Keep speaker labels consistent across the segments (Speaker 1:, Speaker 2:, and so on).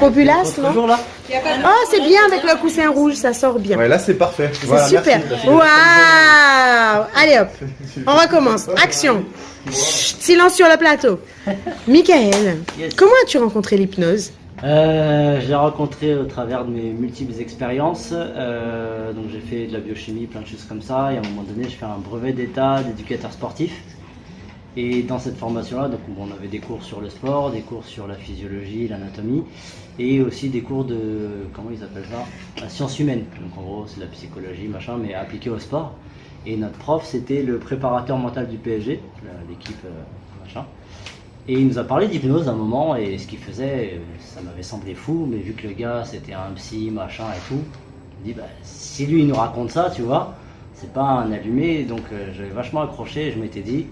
Speaker 1: Populace, non?
Speaker 2: Toujours là?
Speaker 1: Oh, c'est bien avec le coussin rouge, ça sort bien.
Speaker 3: Ouais, là c'est parfait.
Speaker 1: C'est
Speaker 3: Voilà,
Speaker 1: super.
Speaker 3: merci.
Speaker 1: Waouh! Allez hop, on recommence. Action. Chut, silence sur le plateau. Michael,
Speaker 2: Yes.
Speaker 1: comment as-tu rencontré l'hypnose?
Speaker 2: Je l'ai rencontré au travers de mes multiples expériences. Donc j'ai fait de la biochimie, plein de choses comme ça. Et à un moment donné, je fais un brevet d'état d'éducateur sportif. Et dans cette formation-là, donc on avait des cours sur le sport, des cours sur la physiologie, l'anatomie, et aussi des cours de, comment ils appellent ça, la science humaine. Donc en gros, c'est de la psychologie, machin, mais appliquée au sport. Et notre prof, c'était le préparateur mental du PSG, l'équipe machin. Et il nous a parlé d'hypnose à un moment, et ce qu'il faisait, ça m'avait semblé fou, mais vu que le gars, c'était un psy, machin et tout, je me dis, bah, si lui, il nous raconte ça, tu vois, c'est pas un allumé, donc j'avais vachement accroché, et je m'étais dit,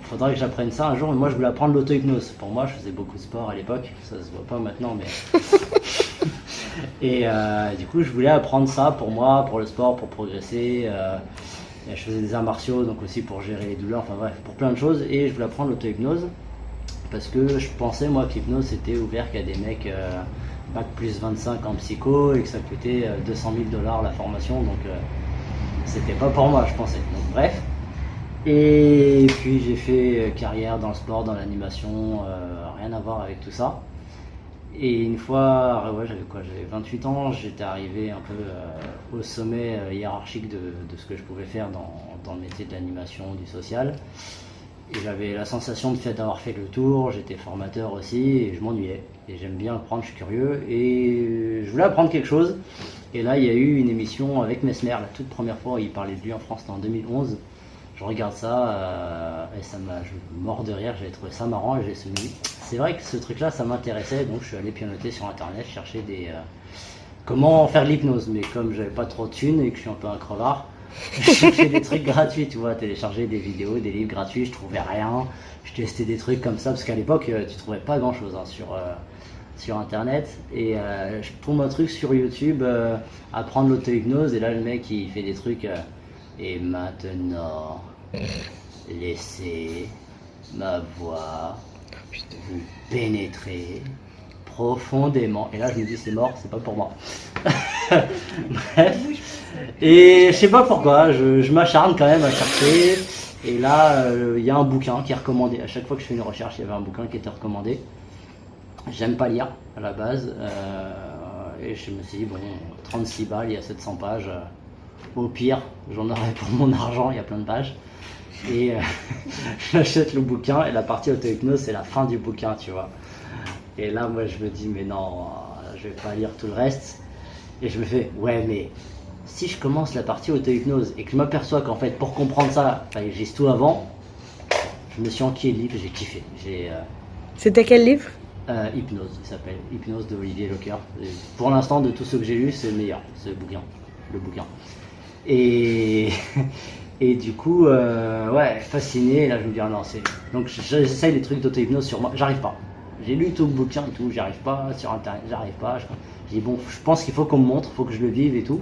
Speaker 2: faudrait que j'apprenne ça un jour, mais moi je voulais apprendre l'auto-hypnose. Pour moi, je faisais beaucoup de sport à l'époque, ça se voit pas maintenant, mais... Et du coup, je voulais apprendre ça pour moi, pour le sport, pour progresser. Et je faisais des arts martiaux, donc aussi pour gérer les douleurs, enfin bref, pour plein de choses. Et je voulais apprendre l'auto-hypnose, parce que je pensais, moi, que l'hypnose, c'était ouvert qu'à des mecs bac plus 25 en psycho, et que ça coûtait 200 000 $ la formation, donc c'était pas pour moi, je pensais. Donc bref. Et puis j'ai fait carrière dans le sport, dans l'animation, rien à voir avec tout ça. Et une fois, ouais, j'avais 28 ans, j'étais arrivé un peu au sommet hiérarchique de ce que je pouvais faire dans le métier de l'animation, du social. Et j'avais la sensation d'avoir fait le tour, j'étais formateur aussi, et je m'ennuyais. Et j'aime bien apprendre, je suis curieux, et je voulais apprendre quelque chose. Et là, il y a eu une émission avec Mesmer, la toute première fois, il parlait de lui en France, c'était en 2011. Je regarde ça et je me mords de rire, j'avais trouvé ça marrant et j'ai soumis. C'est vrai que ce truc-là, ça m'intéressait, donc je suis allé pianoter sur internet, chercher comment faire de l'hypnose. Mais comme j'avais pas trop de thunes et que je suis un peu un crevard, je cherchais des trucs gratuits, tu vois, télécharger des vidéos, des livres gratuits, je trouvais rien. Je testais des trucs comme ça, parce qu'à l'époque, tu trouvais pas grand-chose sur internet. Et je trouve un truc sur YouTube, apprendre l'auto-hypnose, et là le mec il fait des trucs... Et maintenant, laissez ma voix vous pénétrer profondément. Et là, je me dis, c'est mort, c'est pas pour moi. Bref. Et je sais pas pourquoi, je m'acharne quand même à chercher. Et là, il y a un bouquin qui est recommandé. À chaque fois que je fais une recherche, il y avait un bouquin qui était recommandé. J'aime pas lire à la base. Et je me suis dit, bon, 36 balles, il y a 700 pages. Au pire, j'en aurai pour mon argent, il y a plein de pages. Et j'achète le bouquin et la partie auto-hypnose, c'est la fin du bouquin, tu vois. Et là, moi, je me dis, mais non, je vais pas lire tout le reste. Et je me fais, ouais, mais si je commence la partie auto-hypnose et que je m'aperçois qu'en fait, pour comprendre ça, j'ai tout avant, je me suis enquillé le livre, j'ai kiffé.
Speaker 1: C'était quel livre?
Speaker 2: Hypnose, il s'appelle Hypnose de Olivier Locker. Pour l'instant, de tous ceux que j'ai lus, c'est le meilleur, le bouquin. Et du coup, ouais, fasciné, et là je me dis, ah non, donc j'essaye des trucs d'auto-hypnose sur moi, j'arrive pas. J'ai lu tout le bouquin et tout, j'y arrive pas, sur internet, j'arrive pas. Je dis, bon, je pense qu'il faut qu'on me montre, il faut que je le vive et tout.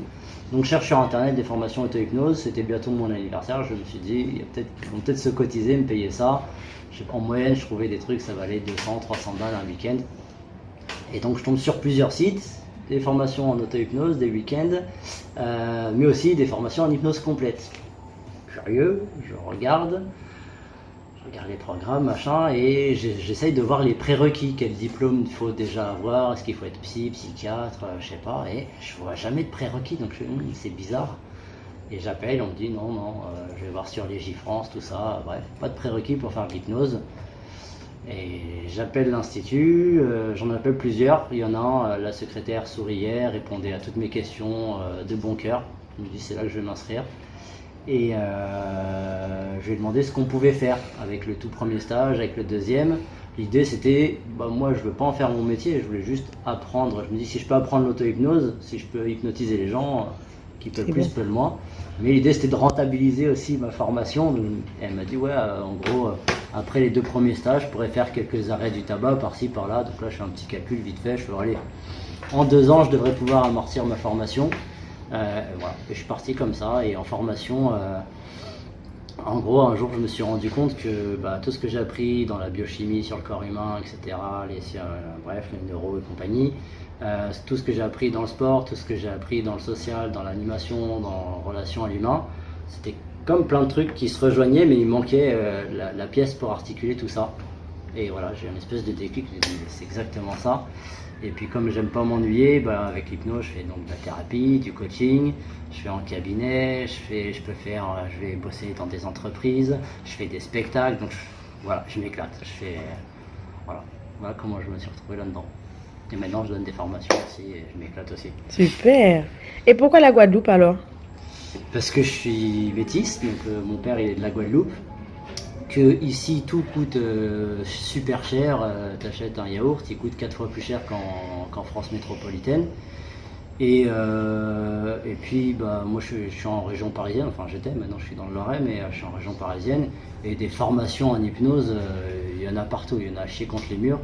Speaker 2: Donc je cherche sur internet des formations auto-hypnose, c'était bientôt mon anniversaire, je me suis dit, ils vont peut-être se cotiser, me payer ça. En moyenne, je trouvais des trucs, ça valait 200, 300 balles un week-end. Et donc je tombe sur plusieurs sites, des formations en auto-hypnose, des week-ends, mais aussi des formations en hypnose complète. Curieux, je regarde les programmes, machin, et j'essaye de voir les prérequis, quel diplôme il faut déjà avoir, est-ce qu'il faut être psychiatre, je sais pas, et je vois jamais de prérequis, donc c'est bizarre. Et j'appelle, on me dit non, je vais voir sur Légifrance, tout ça, bref, pas de prérequis pour faire de l'hypnose. Et j'appelle l'institut, j'en appelle plusieurs, il y en a un, la secrétaire souriait, répondait à toutes mes questions de bon cœur, je me dis c'est là que je vais m'inscrire. Et je lui ai demandé ce qu'on pouvait faire avec le tout premier stage, avec le deuxième. L'idée c'était, moi je veux pas en faire mon métier, je voulais juste apprendre. Je me dis si je peux apprendre l'auto-hypnose, si je peux hypnotiser les gens, qui peuvent plus, peuvent moins. Mais l'idée c'était de rentabiliser aussi ma formation. Et elle m'a dit ouais, en gros, après les 2 premiers stages, je pourrais faire quelques arrêts du tabac par-ci par-là. Donc là je fais un petit calcul vite fait, je fais allez, en 2 ans je devrais pouvoir amortir ma formation. Voilà. Et je suis parti comme ça, et en formation, En gros, un jour, je me suis rendu compte que tout ce que j'ai appris dans la biochimie, sur le corps humain, etc., bref, les neuros et compagnie, tout ce que j'ai appris dans le sport, tout ce que j'ai appris dans le social, dans l'animation, dans relation à l'humain, c'était comme plein de trucs qui se rejoignaient, mais il manquait la pièce pour articuler tout ça. Et voilà, j'ai une espèce de déclic, j'ai dit c'est exactement ça. Et puis comme j'aime pas m'ennuyer, avec l'hypnose, je fais donc de la thérapie, du coaching, je fais en cabinet, je vais bosser dans des entreprises, je fais des spectacles, donc voilà, je m'éclate. Voilà comment je me suis retrouvé là-dedans. Et maintenant, je donne des formations aussi et je m'éclate aussi.
Speaker 1: Super. Et pourquoi la Guadeloupe alors?
Speaker 2: Parce que je suis vétiste, donc mon père il est de la Guadeloupe. Que ici tout coûte super cher, t'achètes un yaourt, il coûte 4 fois plus cher qu'en France métropolitaine. Et puis moi je suis en région parisienne, enfin j'étais, maintenant je suis dans le Loiret, mais je suis en région parisienne. Et des formations en hypnose, il y en a partout, il y en a à chier contre les murs.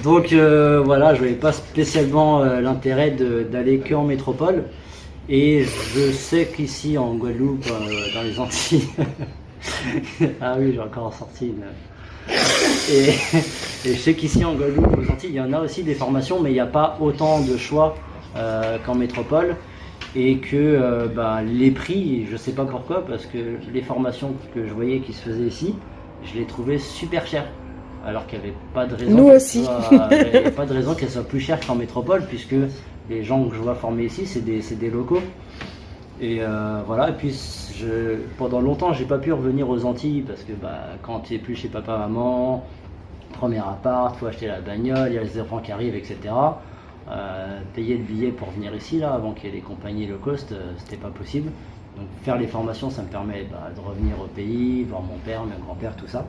Speaker 2: Donc voilà, je n'avais pas spécialement l'intérêt d'aller qu'en métropole. Et je sais qu'ici en Guadeloupe, dans les Antilles, ah oui, j'ai encore sorti une. Et je sais qu'ici en Guadeloupe, aux Antilles, il y en a aussi des formations, mais il n'y a pas autant de choix qu'en métropole. Et que les prix, je sais pas pourquoi, parce que les formations que je voyais qui se faisaient ici, je les trouvais super chères. Alors qu'il n'y avait pas de raison.
Speaker 1: Nous aussi.
Speaker 2: Il n'y a pas de raison qu'elles soient plus chères qu'en métropole, puisque les gens que je vois former ici, c'est des locaux. Et voilà, et puis pendant longtemps, j'ai pas pu revenir aux Antilles, parce que quand tu es plus chez papa, maman, premier appart, faut acheter la bagnole, il y a les enfants qui arrivent, etc. Payer le billet pour venir ici, là, avant qu'il y ait les compagnies low cost, c'était pas possible. Donc faire les formations, ça me permet de revenir au pays, voir mon père, mon grand-père, tout ça.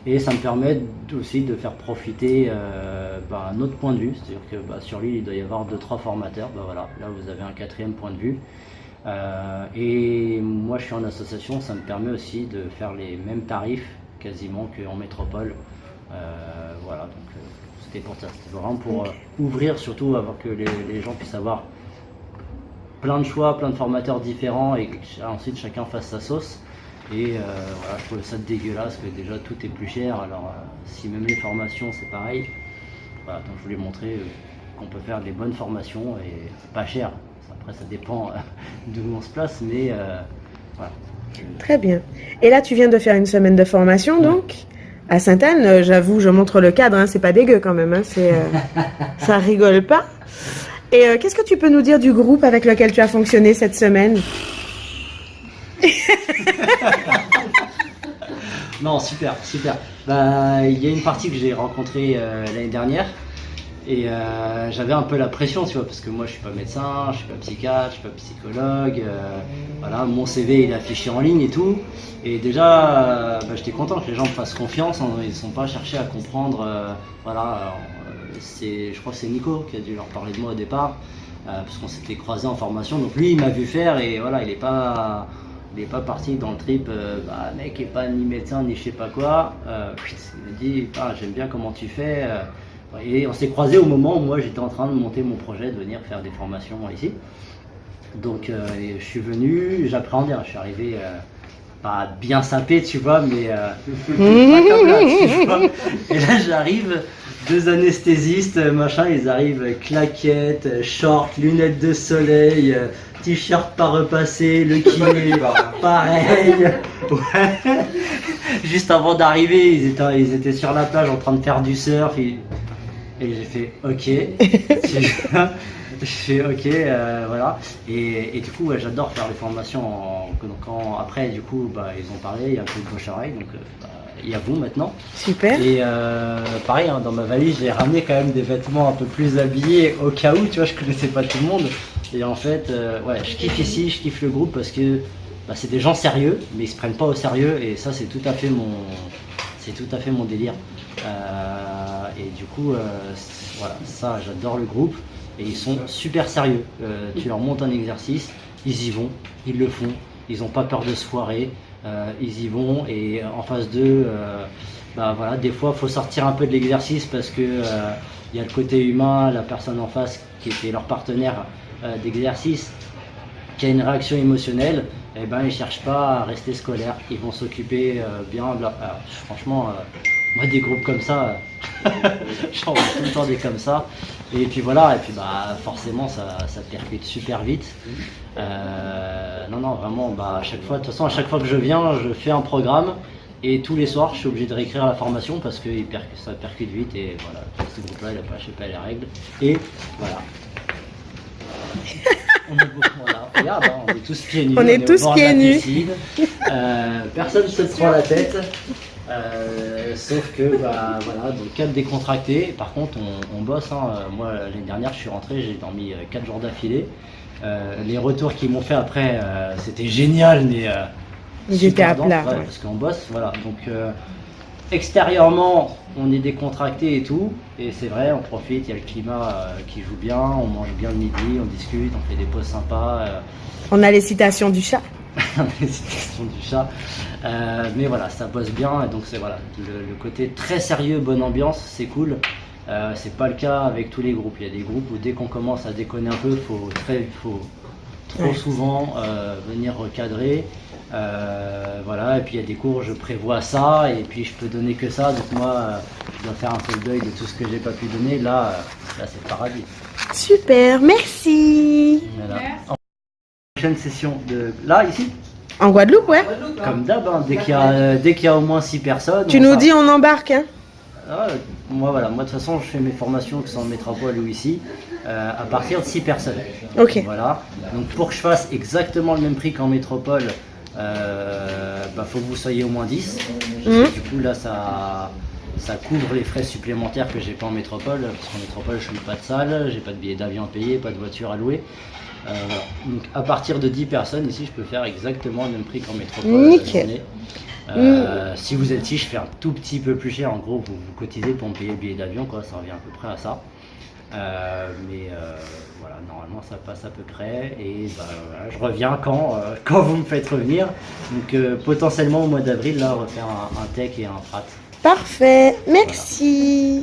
Speaker 2: Et ça me permet aussi de faire profiter un autre point de vue, c'est-à-dire que sur l'île il doit y avoir 2-3 formateurs, voilà, là vous avez un 4e point de vue. Et moi je suis en association, ça me permet aussi de faire les mêmes tarifs quasiment qu'en métropole. Voilà, donc c'était pour ça, c'était vraiment pour ouvrir, surtout avant que les gens puissent avoir plein de choix, plein de formateurs différents et ensuite chacun fasse sa sauce. Et voilà, je trouvais ça dégueulasse que déjà tout est plus cher, alors si même les formations c'est pareil, voilà, donc je voulais montrer qu'on peut faire des bonnes formations et pas cher. Après ça dépend d'où on se place, mais voilà.
Speaker 1: Très bien. Et là tu viens de faire une semaine de formation donc à Sainte-Anne, j'avoue, je montre le cadre, hein, c'est pas dégueu quand même, hein, ça rigole pas. Et qu'est-ce que tu peux nous dire du groupe avec lequel tu as fonctionné cette semaine?
Speaker 2: Non, super. Il y a une partie que j'ai rencontrée l'année dernière et j'avais un peu la pression, tu vois, parce que moi je suis pas médecin, je suis pas psychiatre, je suis pas psychologue, voilà, mon CV il est affiché en ligne et tout. Et déjà, j'étais content que les gens me fassent confiance, hein, ils ne sont pas cherchés à comprendre, voilà. Je crois que c'est Nico qui a dû leur parler de moi au départ, parce qu'on s'était croisés en formation, donc lui il m'a vu faire et voilà, il n'est pas parti dans le trip, mec qui est pas ni médecin ni je sais pas quoi, il m'a dit j'aime bien comment tu fais, et on s'est croisés au moment où moi j'étais en train de monter mon projet de venir faire des formations ici. Donc je suis venu, j'appréhendais, je suis arrivé pas bien sapé, tu vois, mais pas comme là, tu vois. Et là j'arrive, 2 anesthésistes, machin, ils arrivent claquettes, shorts, lunettes de soleil, t-shirt pas repassé, le kiné pareil. Ouais. Juste avant d'arriver, ils étaient sur la plage en train de faire du surf et j'ai fait ok. Je fais ok, voilà. Et du coup, j'adore faire les formations. Après, du coup, ils ont parlé, il y a un peu de bouche-oreille, donc il y a vous maintenant.
Speaker 1: Super.
Speaker 2: Et pareil, hein, dans ma valise, j'ai ramené quand même des vêtements un peu plus habillés au cas où, tu vois, je connaissais pas tout le monde. Et en fait, je kiffe ici, je kiffe le groupe parce que c'est des gens sérieux, mais ils se prennent pas au sérieux, et ça, c'est tout à fait mon délire. Et du coup, voilà, ça, j'adore le groupe. Et ils sont super sérieux. Tu leur montes un exercice, ils y vont, ils le font, ils n'ont pas peur de se foirer, ils y vont, et en face d'eux, voilà, des fois il faut sortir un peu de l'exercice parce que y a le côté humain, la personne en face qui était leur partenaire d'exercice qui a une réaction émotionnelle, eh ben, ils cherchent pas à rester scolaires, ils vont s'occuper bien. Alors, franchement, moi des groupes comme ça, j'en vois tout le temps des comme ça. Et puis voilà, et puis bah forcément ça percute super vite. Non, vraiment, bah à chaque fois, de toute façon, à chaque fois que je viens, je fais un programme. Et tous les soirs, je suis obligé de réécrire la formation parce que ça percute vite. Et voilà, ce groupe-là, il n'a pas acheté les règles. Et voilà. On est beaucoup, voilà. Regarde, hein, on est tous pieds nus.
Speaker 1: On est tous
Speaker 2: au bord de
Speaker 1: pieds
Speaker 2: la
Speaker 1: nus.
Speaker 2: piscine. Personne ne se prend la tête. Sauf que, bah, voilà, donc 4 décontractés. Par contre, on bosse. Hein. Moi, l'année dernière, je suis rentré, j'ai dormi 4 jours d'affilée. Les retours qu'ils m'ont fait après, c'était génial, mais
Speaker 1: Ils étaient à
Speaker 2: super
Speaker 1: plat.
Speaker 2: dense, ouais,
Speaker 1: Ouais.
Speaker 2: parce qu'on bosse, voilà. Donc, extérieurement, on est décontracté et tout. Et c'est vrai, on profite, il y a le climat qui joue bien, on mange bien le midi, on discute, on fait des pauses sympas.
Speaker 1: On a les citations du chat.
Speaker 2: Les citations du chat. Mais voilà, ça bosse bien. Et donc, c'est voilà, le côté très sérieux, bonne ambiance, c'est cool. C'est pas le cas avec tous les groupes. Il y a des groupes où dès qu'on commence à déconner un peu, faut trop
Speaker 1: Ouais.
Speaker 2: souvent venir recadrer. Voilà, et puis il y a des cours, je prévois ça, et puis je peux donner que ça. Donc moi, je dois faire un peu le deuil de tout ce que j'ai pas pu donner. Là c'est le paradis.
Speaker 1: Super, merci.
Speaker 2: Voilà. En prochaine session de là, ici,
Speaker 1: En Guadeloupe, ouais.
Speaker 2: comme d'hab, hein, dès qu'il y a au moins 6 personnes.
Speaker 1: Tu nous dis, on embarque, hein.
Speaker 2: Moi voilà, moi de toute façon je fais mes formations que ce soit en métropole ou ici à partir de 6 personnes.
Speaker 1: Ok.
Speaker 2: Voilà. Donc pour que je fasse exactement le même prix qu'en métropole, faut que vous soyez au moins 10.
Speaker 1: Mhm.
Speaker 2: Du coup là ça couvre les frais supplémentaires que j'ai pas en métropole, parce qu'en métropole je n'ai pas de salle, j'ai pas de billet d'avion à payer, pas de voiture à louer. Voilà. Donc à partir de 10 personnes ici je peux faire exactement le même prix qu'en métropole.
Speaker 1: Nickel.
Speaker 2: La journée. Si vous êtes ici, je fais un tout petit peu plus cher. En gros, vous cotisez pour me payer le billet d'avion, quoi. Ça revient à peu près à ça. Voilà, normalement ça passe à peu près. Et bah, voilà, je reviens quand vous me faites revenir. Donc potentiellement au mois d'avril, là, refaire un tech et un frat.
Speaker 1: Parfait, merci.